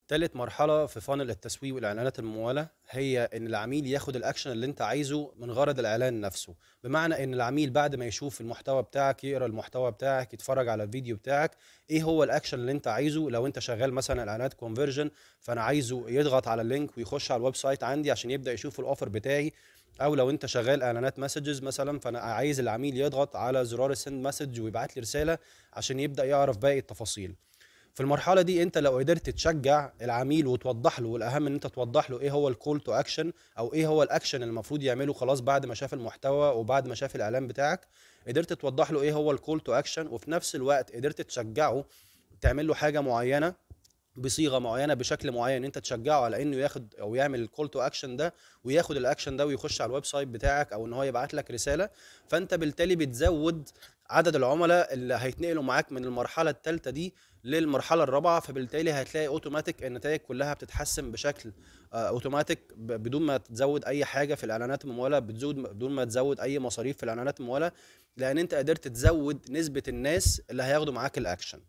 تالت مرحلة في فانل التسويق والإعلانات الممولة هي إن العميل ياخد الأكشن اللي أنت عايزه من غرض الإعلان نفسه. بمعنى إن العميل بعد ما يشوف المحتوى بتاعك، يقرأ المحتوى بتاعك، يتفرج على الفيديو بتاعك، إيه هو الأكشن اللي أنت عايزه. لو أنت شغال مثلا إعلانات كونفرجن، فأنا عايزه يضغط على اللينك ويخش على الويب سايت عندي عشان يبدأ يشوف الأوفر بتاعي. أو لو أنت شغال إعلانات مسجز مثلا، فأنا عايز العميل يضغط على زرار السند مسج ويبعت لي رسالة عشان يبدأ يعرف باقي التفاصيل. في المرحله دي انت لو قدرت تشجع العميل وتوضح له، والاهم ان انت توضح له ايه هو الكول تو اكشن، او ايه هو الاكشن اللي المفروض يعمله خلاص بعد ما شاف المحتوى وبعد ما شاف الاعلان بتاعك. قدرت توضح له ايه هو الكول تو اكشن، وفي نفس الوقت قدرت تشجعه تعمل له حاجه معينه بصيغه معينه بشكل معين، انت تشجعه على انه ياخد او يعمل الكول تو اكشن ده، وياخد الاكشن ده ويخش على الويب سايت بتاعك، او ان هو يبعت لك رساله. فانت بالتالي بتزود عدد العملاء اللي هيتنقلوا معاك من المرحله الثالثه دي للمرحله الرابعه. فبالتالي هتلاقي اوتوماتيك النتائج كلها بتتحسن بشكل اوتوماتيك، بدون ما تزود اي حاجه في الاعلانات المموله، بدون ما تزود اي مصاريف في الاعلانات المموله، لان انت قدرت تزود نسبه الناس اللي هياخدوا معاك الاكشن.